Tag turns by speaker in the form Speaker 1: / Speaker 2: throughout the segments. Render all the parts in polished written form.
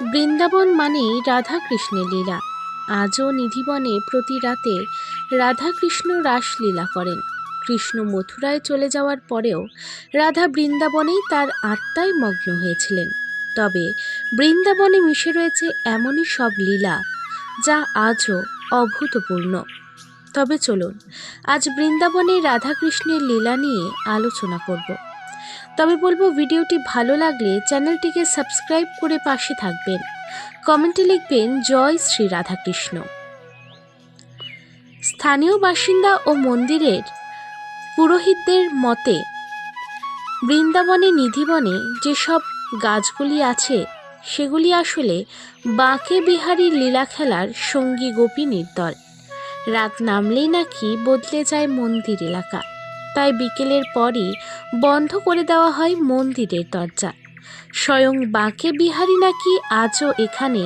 Speaker 1: বৃন্দাবন মানেই রাধাকৃষ্ণের লীলা। আজও নিধিবনে প্রতি রাতে রাধাকৃষ্ণ রাসলীলা করেন। কৃষ্ণ মথুরায় চলে যাওয়ার পরেও রাধা বৃন্দাবনেই তার আত্মায় মগ্ন হয়েছিলেন। তবে বৃন্দাবনে মিশে রয়েছে এমনই সব লীলা যা আজও অভূতপূর্ণ। তবে চলুন আজ বৃন্দাবনে রাধাকৃষ্ণের লীলা নিয়ে আলোচনা করব। তবে বলবো, ভিডিওটি ভালো লাগলে চ্যানেলটিকে সাবস্ক্রাইব করে পাশে থাকবেন। কমেন্টে লিখবেন জয় শ্রী রাধাকৃষ্ণ। স্থানীয় বাসিন্দা ও মন্দিরের পুরোহিতদের মতে বৃন্দাবনে নিধিবনে যেসব গাছগুলি আছে সেগুলি আসলে বাঁকে বিহারীর লীলা খেলার সঙ্গী গোপিনীর দল। রাত নামলেই নাকি বদলে যায় মন্দির এলাকা, তাই বিকেলের পরই বন্ধ করে দেওয়া হয় মন্দিরের দরজা। স্বয়ং বাঁকে বিহারী নাকি আজও এখানে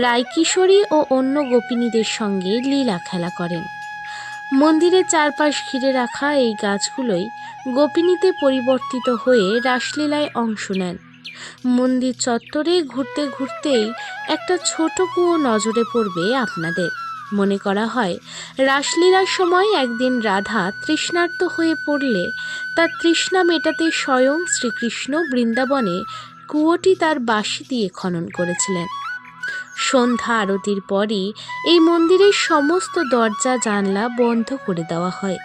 Speaker 1: রায়কিশোরী ও অন্য গোপিনীদের সঙ্গে লীলা খেলা করেন। মন্দিরের চারপাশ ঘিরে রাখা এই গাছগুলোই গোপিনীতে পরিবর্তিত হয়ে রাসলীলায় অংশ নেন। মন্দির চত্বরে ঘুরতে ঘুরতেই একটা ছোট কুয়ো নজরে পড়বে আপনাদের। মনে করা হয় রাসলীলার সময় একদিন রাধা তৃষ্ণার্ত হয়ে পড়লে তার তৃষ্ণা মেটাতে স্বয়ং শ্রীকৃষ্ণ বৃন্দাবনে কুয়োটি তার বাঁশি দিয়ে খনন করেছিলেন। সন্ধ্যা আরতির পরই এই মন্দিরের সমস্ত দরজা জানলা বন্ধ করে দেওয়া হয়।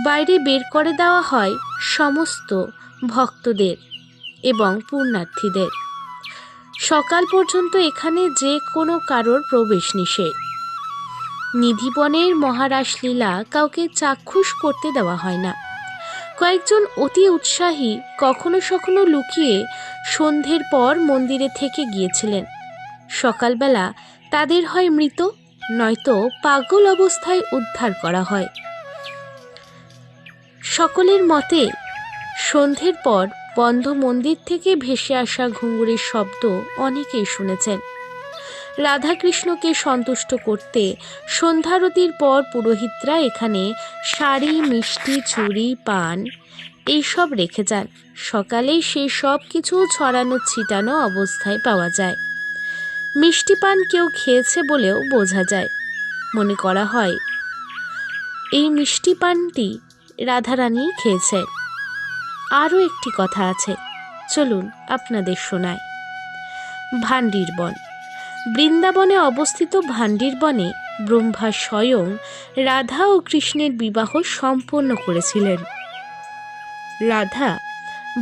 Speaker 1: বাইরে বের করে দেওয়া হয় সমস্ত ভক্তদের এবং পুণ্যার্থীদের। সকাল পর্যন্ত এখানে যে কোনো কারোর প্রবেশ নিষেধ। নিধিবনের মহারাসলীলা কাউকে চাক্ষুষ করতে দেওয়া হয় না। কয়েকজন অতি উৎসাহী কখনো কখনো লুকিয়ে সন্ধ্যের পর মন্দিরে থেকে গিয়েছিলেন। সকালবেলা তাদের হয় মৃত, নয়তো পাগল অবস্থায় উদ্ধার করা হয়। সকলের মতে সন্ধ্যের পর বন্ধ মন্দির থেকে ভেসে আসা ঘুঙুরের শব্দ অনেকেই শুনেছেন। রাধাকৃষ্ণকে সন্তুষ্ট করতে সন্ধ্যারতির পর পুরোহিতরা এখানে শাড়ি, মিষ্টি, চুড়ি, পান এইসব রেখে যান। সকালেই সেই সব কিছু ছড়ানো ছিটানো অবস্থায় পাওয়া যায়। মিষ্টি পান কেউ খেয়েছে বলেও বোঝা যায়। মনে করা হয় এই মিষ্টি পানটি রাধারানী খেয়েছে। আরও একটি কথা আছে, চলুন আপনাদের শোনায়। ভান্ডির বন। বৃন্দাবনে অবস্থিত ভান্ডির বনে ব্রহ্মা স্বয়ং রাধা ও কৃষ্ণের বিবাহ সম্পন্ন করেছিলেন। রাধা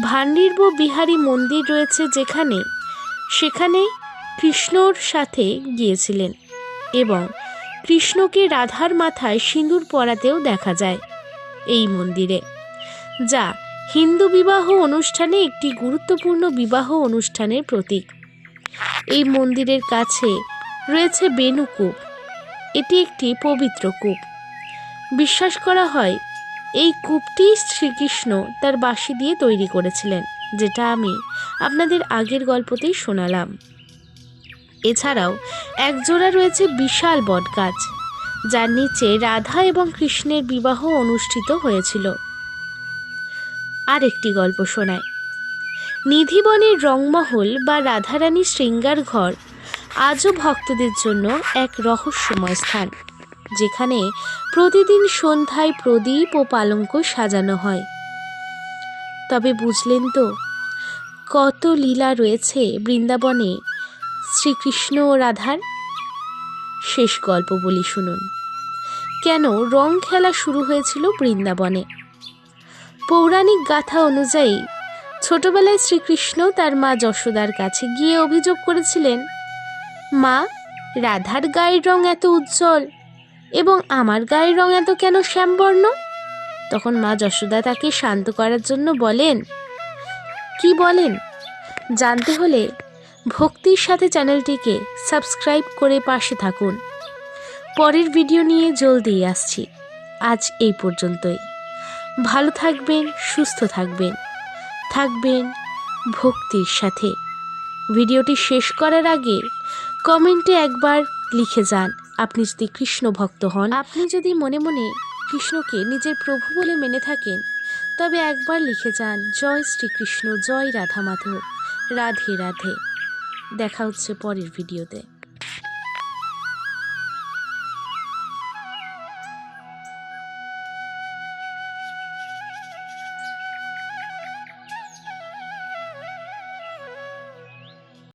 Speaker 1: ভান্ডির্ব বিহারী মন্দির রয়েছে সেখানে কৃষ্ণর সাথে গিয়েছিলেন এবং কৃষ্ণকে রাধার মাথায় সিঁদুর পরাতেও দেখা যায় এই মন্দিরে, যা হিন্দু বিবাহ অনুষ্ঠানে একটি গুরুত্বপূর্ণ বিবাহ অনুষ্ঠানের প্রতীক। এই মন্দিরের কাছে রয়েছে বেণুকূপ। এটি একটি পবিত্র কূপ। বিশ্বাস করা হয় এই কূপটি শ্রীকৃষ্ণ তার বাঁশি দিয়ে তৈরি করেছিলেন, যেটা আমি আপনাদের আগের গল্পতেই শোনালাম। এছাড়াও একজোড়া রয়েছে বিশাল বটগাছ, যার নিচে রাধা এবং কৃষ্ণের বিবাহ অনুষ্ঠিত হয়েছিল। আর একটি গল্প শোনায়। নিধিবনের রংমহল বা রাধারানী শৃঙ্গার ঘর আজও ভক্তদের জন্য এক রহস্যময় স্থান, যেখানে প্রতিদিন সন্ধ্যায় প্রদীপ ও পালঙ্ক সাজানো হয়। তবে বুঝলেন তো, কত লীলা রয়েছে বৃন্দাবনে শ্রীকৃষ্ণ ও রাধার। শেষ গল্প বলি, শুনুন। কেন রং খেলা শুরু হয়েছিল বৃন্দাবনে? পৌরাণিক গাথা অনুযায়ী ছোটবেলায় শ্রীকৃষ্ণ তার মা যশোদার কাছে গিয়ে অভিযোগ করেছিলেন, মা, রাধার গায়ের রং এত উজ্জ্বল এবং আমার গায়ের রং এত কেন শ্যামবর্ণ? তখন মা যশোদা তাকে শান্ত করার জন্য বলেন, কি বলেন জানতে হলে ভক্তির সাথে চ্যানেলটিকে সাবস্ক্রাইব করে পাশে থাকুন। পরের ভিডিও নিয়ে জলদি আসছি। আজ এই পর্যন্তই। ভালো থাকবেন, সুস্থ থাকবেন ভক্তির সাথে। ভিডিওটি শেষ করার আগে কমেন্টে একবার লিখে যান আপনি যদি কৃষ্ণ ভক্ত হন। আপনি যদি মনে মনে কৃষ্ণকে নিজের প্রভু বলে মেনে থাকেন, তবে একবার লিখে যান জয় শ্রীকৃষ্ণ, জয় রাধা মাধব, রাধে রাধে। দেখা হচ্ছে পরের ভিডিওতে।